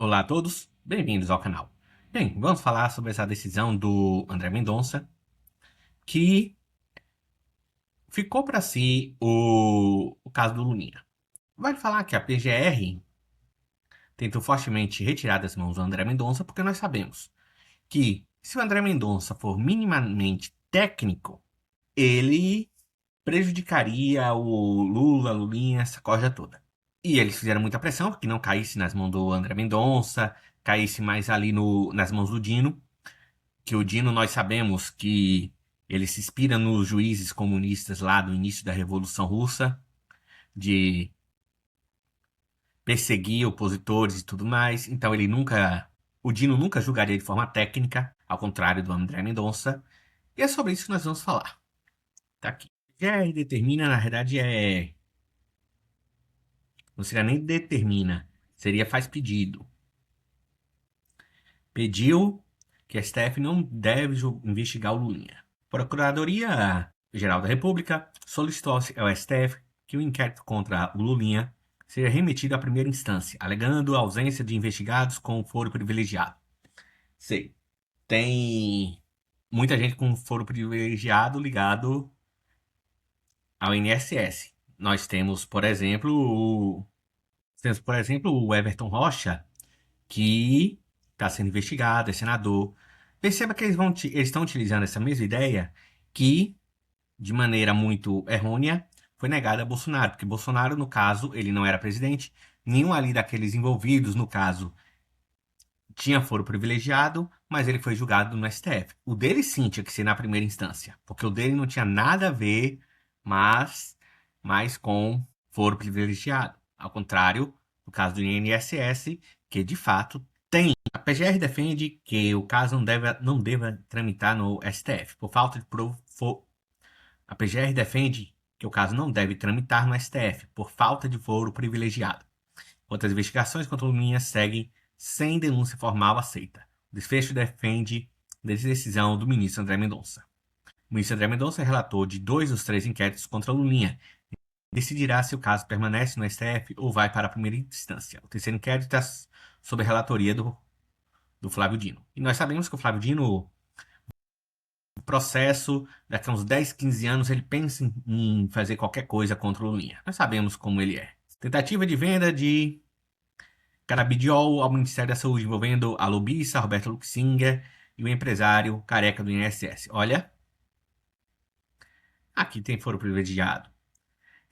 Olá a todos, bem-vindos ao canal. Bem, vamos falar sobre essa decisão do André Mendonça, que ficou para si o caso do Lulinha. Vale falar que a PGR tentou fortemente retirar das mãos do André Mendonça, porque nós sabemos que se o André Mendonça for minimamente técnico, ele prejudicaria o Lula, Lulinha, essa corja toda. E eles fizeram muita pressão para que não caísse nas mãos do André Mendonça, caísse mais ali nas mãos do Dino. Que o Dino nós sabemos que ele se inspira nos juízes comunistas lá do início da Revolução Russa, de perseguir opositores e tudo mais. Então o Dino nunca julgaria de forma técnica, ao contrário do André Mendonça. E é sobre isso que nós vamos falar. Tá aqui. PGR determina, na verdade, não seria nem determina, seria faz pedido. Pediu que a STF não deve investigar o Lulinha. Procuradoria-Geral da República solicitou ao STF que o inquérito contra o Lulinha seja remetido à primeira instância, alegando a ausência de investigados com foro privilegiado. Sei, tem muita gente com foro privilegiado ligado ao INSS. Nós temos, por exemplo, o Everton Rocha, que está sendo investigado, é senador. Perceba que eles estão utilizando essa mesma ideia que, de maneira muito errônea, foi negada a Bolsonaro, porque Bolsonaro, no caso, ele não era presidente, nenhum ali daqueles envolvidos, no caso, tinha foro privilegiado, mas ele foi julgado no STF. O dele sim tinha que ser na primeira instância, porque o dele não tinha nada a ver, mas com foro privilegiado. Ao contrário, no caso do INSS, que de fato tem. A PGR defende que o caso não deva tramitar no STF, por falta de prova. A PGR defende que o caso não deve tramitar no STF, por falta de foro privilegiado. Outras investigações contra o Lulinha seguem sem denúncia formal aceita. O desfecho defende a decisão do ministro André Mendonça. O ministro André Mendonça é relator de 2 dos 3 inquéritos contra Lulinha. Decidirá se o caso permanece no STF ou vai para a primeira instância. O terceiro inquérito está sob a relatoria do Flávio Dino. E nós sabemos que o Flávio Dino, o processo, daqui a uns 10, 15 anos, ele pensa em fazer qualquer coisa contra o Lulinha. Nós sabemos como ele é. Tentativa de venda de canabidiol ao Ministério da Saúde, envolvendo a lobista Roberta Luxinger e o empresário careca do INSS. Olha, aqui tem foro privilegiado.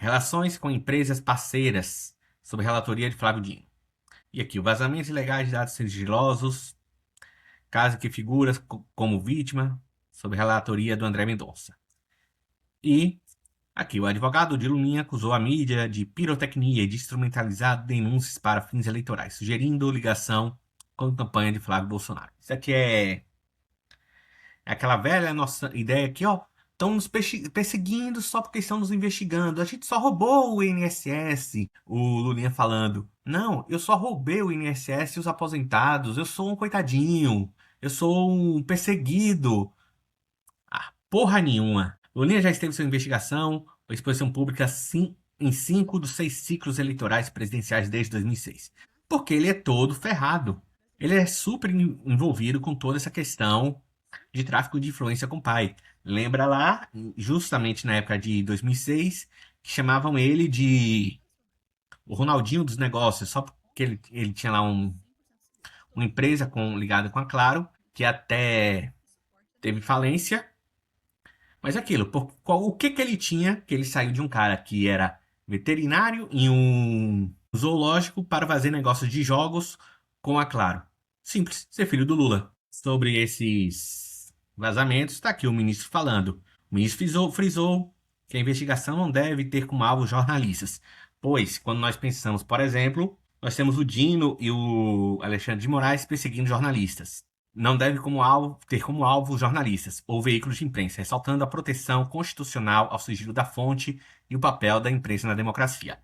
Relações com empresas parceiras, sob relatoria de Flávio Dino. E aqui, o vazamento ilegal de dados sigilosos, caso que figura como vítima, sob relatoria do André Mendonça. E aqui, o advogado de Lulinha acusou a mídia de pirotecnia e de instrumentalizar denúncias para fins eleitorais, sugerindo ligação com a campanha de Flávio Bolsonaro. Isso aqui é aquela velha nossa ideia que, ó, estão nos perseguindo só porque estão nos investigando. A gente só roubou o INSS. O Lulinha falando: não, eu só roubei o INSS e os aposentados. Eu sou um coitadinho. Eu sou um perseguido. Ah, porra nenhuma. Lulinha já esteve sua investigação, exposição pública em 5 dos 6 ciclos eleitorais presidenciais desde 2006. Porque ele é todo ferrado. Ele é super envolvido com toda essa questão de tráfico de influência com o pai. Lembra lá, justamente na época de 2006, que chamavam ele de o Ronaldinho dos negócios, só porque ele tinha lá uma empresa ligada com a Claro, que até teve falência. Mas é aquilo, o que que ele tinha, que ele saiu de um cara que era veterinário em um zoológico para fazer negócios de jogos com a Claro. Simples, ser filho do Lula. Sobre esses vazamentos, está aqui o ministro falando. O ministro frisou que a investigação não deve ter como alvo jornalistas, pois, quando nós pensamos, por exemplo, nós temos o Dino e o Alexandre de Moraes perseguindo jornalistas. Não deve ter como alvo jornalistas ou veículos de imprensa, ressaltando a proteção constitucional ao sigilo da fonte e o papel da imprensa na democracia.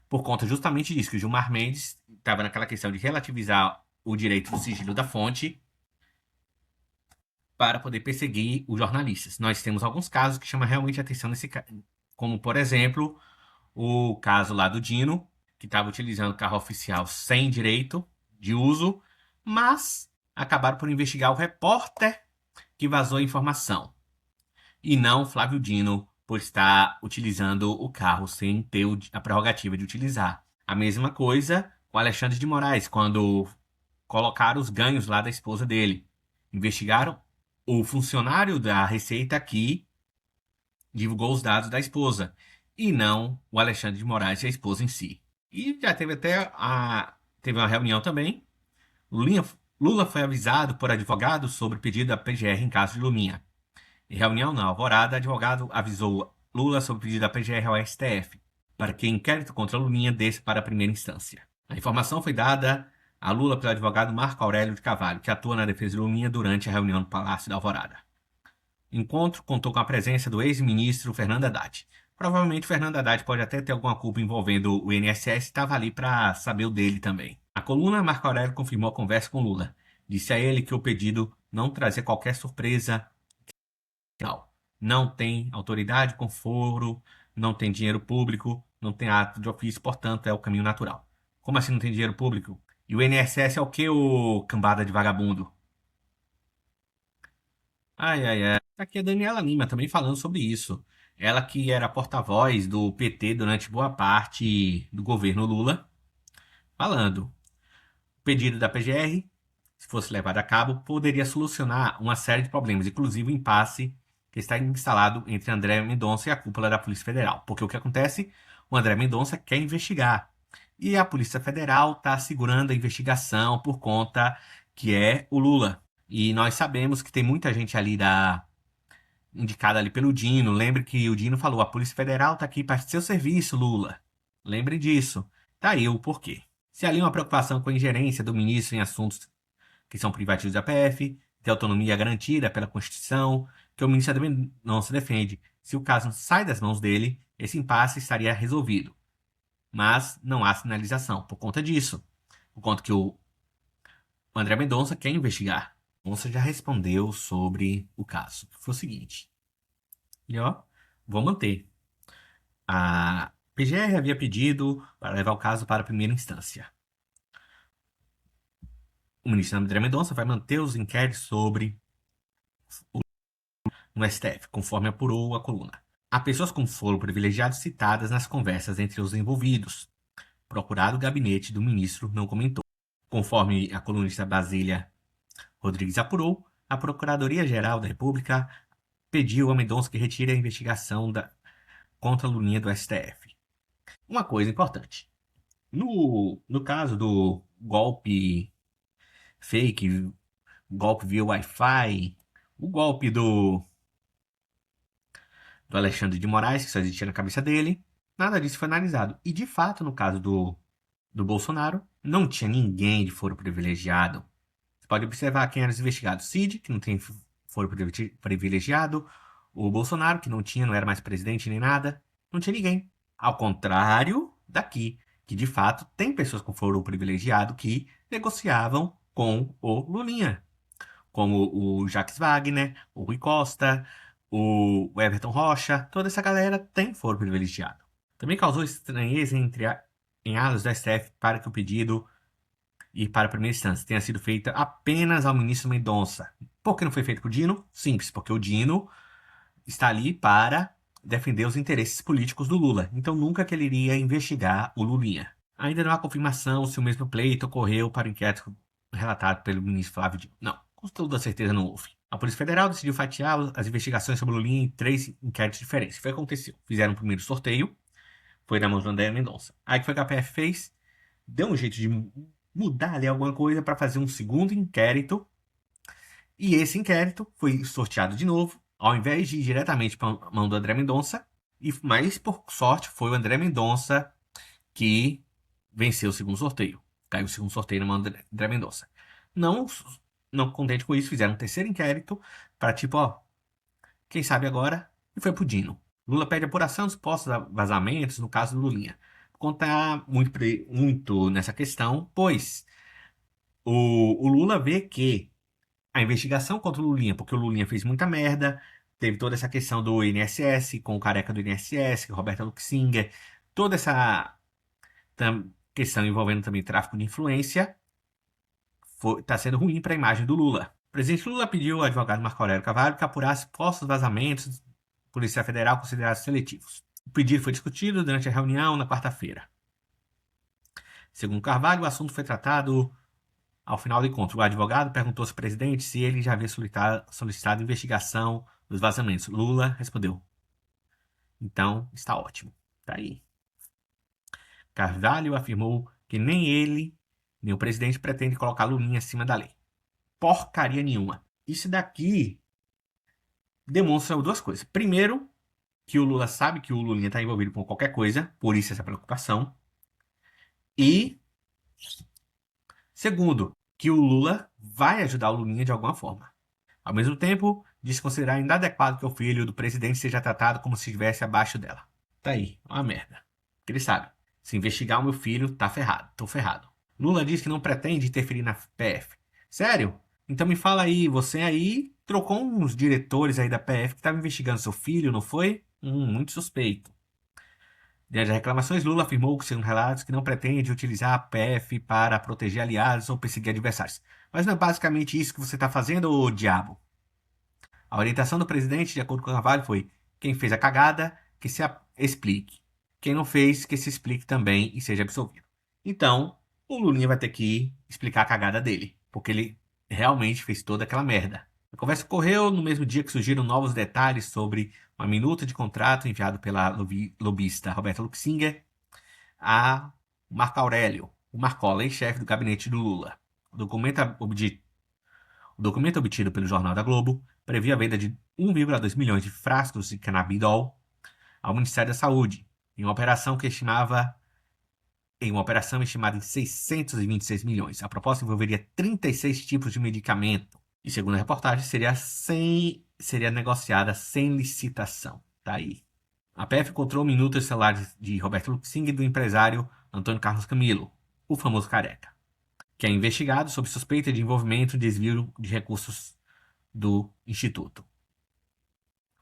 Por conta justamente disso, que o Gilmar Mendes estava naquela questão de relativizar o direito do sigilo da fonte para poder perseguir os jornalistas. Nós temos alguns casos que chamam realmente a atenção nesse caso, como, por exemplo, o caso lá do Dino, que estava utilizando carro oficial sem direito, de uso, mas acabaram por investigar o repórter que vazou a informação, e não Flávio Dino por estar utilizando o carro sem ter a prerrogativa de utilizar. A mesma coisa com Alexandre de Moraes, quando colocaram os ganhos lá da esposa dele. Investigaram o funcionário da Receita que divulgou os dados da esposa, e não o Alexandre de Moraes e a esposa em si. E já teve até teve uma reunião também. Lula foi avisado por advogado sobre o pedido da PGR em caso de Lulinha. Em reunião na Alvorada, advogado avisou Lula sobre o pedido da PGR ao STF para que inquérito contra Lulinha desça para a primeira instância. A informação foi dada a Lula pelo advogado Marco Aurélio de Carvalho, que atua na defesa de Lulinha durante a reunião no Palácio da Alvorada. O encontro contou com a presença do ex-ministro Fernando Haddad. Provavelmente Fernando Haddad pode até ter alguma culpa envolvendo o INSS e estava ali para saber o dele também. A coluna Marco Aurélio confirmou a conversa com Lula. Disse a ele que o pedido não trazia qualquer surpresa. Não tem autoridade com foro, não tem dinheiro público, não tem ato de ofício, portanto é o caminho natural. Como assim não tem dinheiro público? E o INSS é o que, ô cambada de vagabundo? Ai, ai, ai. Aqui é a Daniela Lima também falando sobre isso. Ela que era porta-voz do PT durante boa parte do governo Lula, falando. O pedido da PGR, se fosse levado a cabo, poderia solucionar uma série de problemas, inclusive o impasse que está instalado entre André Mendonça e a cúpula da Polícia Federal. Porque o que acontece? O André Mendonça quer investigar. E a Polícia Federal está segurando a investigação por conta que é o Lula. E nós sabemos que tem muita gente ali indicada ali pelo Dino. Lembre que o Dino falou: a Polícia Federal está aqui para seu serviço, Lula. Lembre disso. Tá aí o porquê. Se ali uma preocupação com a ingerência do ministro em assuntos que são privativos da PF, ter autonomia garantida pela Constituição, que o ministro também não se defende. Se o caso sai das mãos dele, esse impasse estaria resolvido. Mas não há sinalização por conta disso. Por conta que o André Mendonça quer investigar. Mendonça já respondeu sobre o caso. Foi o seguinte. E ó, vou manter. A PGR havia pedido para levar o caso para a primeira instância. O ministro André Mendonça vai manter os inquéritos sobre no STF, conforme apurou a coluna. Há pessoas com foro privilegiado citadas nas conversas entre os envolvidos. Procurado gabinete do ministro não comentou. Conforme a colunista Basília Rodrigues apurou, a Procuradoria-Geral da República pediu a Mendonça que retire a investigação contra a Lulinha do STF. Uma coisa importante. No caso do golpe fake, golpe via Wi-Fi, o golpe do Alexandre de Moraes, que só existia na cabeça dele, nada disso foi analisado. E, de fato, no caso do Bolsonaro, não tinha ninguém de foro privilegiado. Você pode observar quem eram os investigados. Cid, que não tem foro privilegiado. O Bolsonaro, que não tinha, não era mais presidente nem nada. Não tinha ninguém. Ao contrário daqui, que de fato tem pessoas com foro privilegiado que negociavam com o Lulinha, como o Jacques Wagner, o Rui Costa, o Everton Rocha, toda essa galera tem foro privilegiado. Também causou estranheza em alas do STF para que o pedido ir para a primeira instância tenha sido feita apenas ao ministro Mendonça. Por que não foi feito com o Dino? Simples, porque o Dino está ali para defender os interesses políticos do Lula. Então nunca que ele iria investigar o Lulinha. Ainda não há confirmação se o mesmo pleito ocorreu para o inquérito relatado pelo ministro Flávio Dino. Não, com toda certeza não houve. A Polícia Federal decidiu fatiar as investigações sobre o Lulinha em 3 inquéritos diferentes. O que aconteceu? Fizeram o primeiro sorteio, foi na mão do André Mendonça. Aí o que foi que a PF fez? Deu um jeito de mudar ali alguma coisa para fazer um segundo inquérito. E esse inquérito foi sorteado de novo, ao invés de ir diretamente para a mão do André Mendonça. Mas, por sorte, foi o André Mendonça que venceu o segundo sorteio. Caiu o segundo sorteio na mão do André Mendonça. Não, não contente com isso, fizeram um terceiro inquérito para tipo, ó, quem sabe agora? E foi pro Dino. Lula pede apuração dos postos vazamentos no caso do Lulinha. Contar muito nessa questão, pois o Lula vê que a investigação contra o Lulinha, porque o Lulinha fez muita merda, teve toda essa questão do INSS, com o careca do INSS, Roberta Luxinger, toda essa questão envolvendo também tráfico de influência, está sendo ruim para a imagem do Lula. O presidente Lula pediu ao advogado Marco Aurélio Carvalho que apurasse supostos vazamentos da Polícia Federal considerados seletivos. O pedido foi discutido durante a reunião na quarta-feira. Segundo Carvalho, o assunto foi tratado ao final do encontro. O advogado perguntou ao presidente se ele já havia solicitado investigação dos vazamentos. Lula respondeu: então, está ótimo. Tá aí. Carvalho afirmou que nem ele, nem o presidente pretende colocar Lulinha acima da lei. Porcaria nenhuma. Isso daqui demonstra duas coisas. Primeiro, que o Lula sabe que o Lulinha está envolvido com qualquer coisa, por isso essa preocupação. E, segundo, que o Lula vai ajudar o Lulinha de alguma forma. Ao mesmo tempo, diz considerar inadequado que o filho do presidente seja tratado como se estivesse abaixo dela. Tá aí, uma merda. Porque ele sabe, se investigar o meu filho, tá ferrado, tô ferrado. Lula diz que não pretende interferir na PF. Sério? Então me fala aí, você aí trocou uns diretores aí da PF que estavam investigando seu filho, não foi? Muito suspeito. Diante das reclamações, Lula afirmou, segundo relatos, que não pretende utilizar a PF para proteger aliados ou perseguir adversários. Mas não é basicamente isso que você está fazendo, ô diabo? A orientação do presidente, de acordo com o Carvalho, foi: quem fez a cagada, que se explique. Quem não fez, que se explique também e seja absolvido. Então, o Lulinha vai ter que explicar a cagada dele, porque ele realmente fez toda aquela merda. A conversa ocorreu no mesmo dia que surgiram novos detalhes sobre uma minuta de contrato enviado pela lobista Roberta Luxinger a Marco Aurélio, o Marcola, ex-chefe do gabinete do Lula. O documento obtido pelo Jornal da Globo previa a venda de 1,2 milhões de frascos de canabidol ao Ministério da Saúde, em uma operação estimada em 626 milhões. A proposta envolveria 36 tipos de medicamento e, segundo a reportagem, seria negociada sem licitação. Tá aí. A PF encontrou minutos celulares de Roberto Luxinger e do empresário Antônio Carlos Camilo, o famoso Careca, que é investigado sob suspeita de envolvimento em desvio de recursos do Instituto.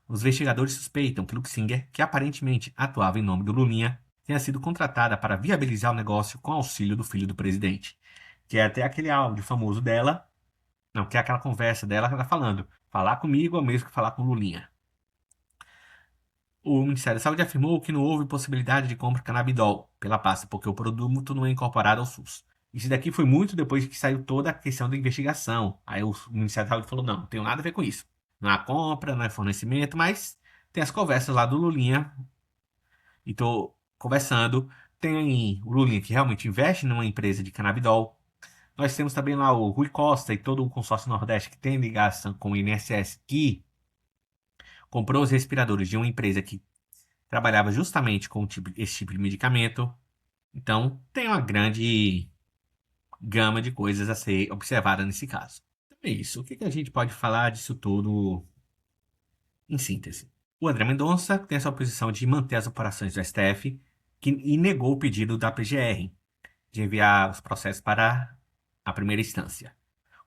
Os investigadores suspeitam que Luxinger, que aparentemente atuava em nome do Lulinha, tenha sido contratada para viabilizar o negócio com auxílio do filho do presidente. Que é até aquele áudio famoso dela, não, que é aquela conversa dela que ela tá falando: falar comigo é o mesmo que falar com o Lulinha. O Ministério da Saúde afirmou que não houve possibilidade de compra de canabidol pela pasta, porque o produto não é incorporado ao SUS. Isso daqui foi muito depois que saiu toda a questão da investigação. Aí o Ministério da Saúde falou: não tem nada a ver com isso. Não há compra, não é fornecimento, mas tem as conversas lá do Lulinha. E tô conversando. Tem o Lulinha que realmente investe numa empresa de canabidol. Nós temos também lá o Rui Costa e todo o consórcio Nordeste que tem ligação com o INSS, que comprou os respiradores de uma empresa que trabalhava justamente com esse tipo de medicamento. Então, tem uma grande gama de coisas a ser observada nesse caso. Então é isso. O que a gente pode falar disso tudo em síntese? O André Mendonça tem essa posição de manter as operações do STF e negou o pedido da PGR de enviar os processos para a primeira instância.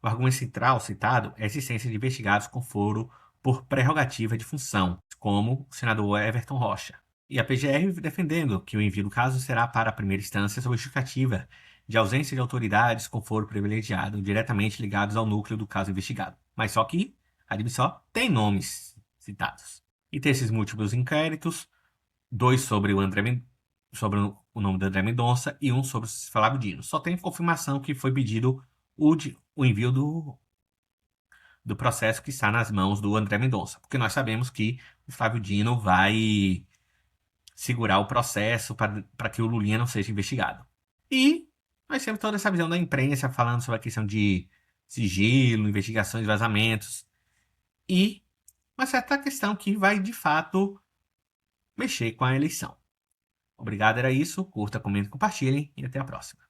O argumento central citado é a existência de investigados com foro por prerrogativa de função, como o senador Everton Rocha. E a PGR defendendo que o envio do caso será para a primeira instância sob justificativa de ausência de autoridades com foro privilegiado diretamente ligados ao núcleo do caso investigado. Mas só que, admite só, tem nomes citados. E tem esses múltiplos inquéritos, 2 sobre o nome do André Mendonça e 1 sobre o Flávio Dino. Só tem confirmação que foi pedido o envio do processo que está nas mãos do André Mendonça, porque nós sabemos que o Flávio Dino vai segurar o processo para que o Lulinha não seja investigado. E nós temos toda essa visão da imprensa falando sobre a questão de sigilo, investigações, vazamentos e uma certa questão que vai de fato mexer com a eleição. Obrigado, era isso. Curta, comentem, compartilhem e até a próxima.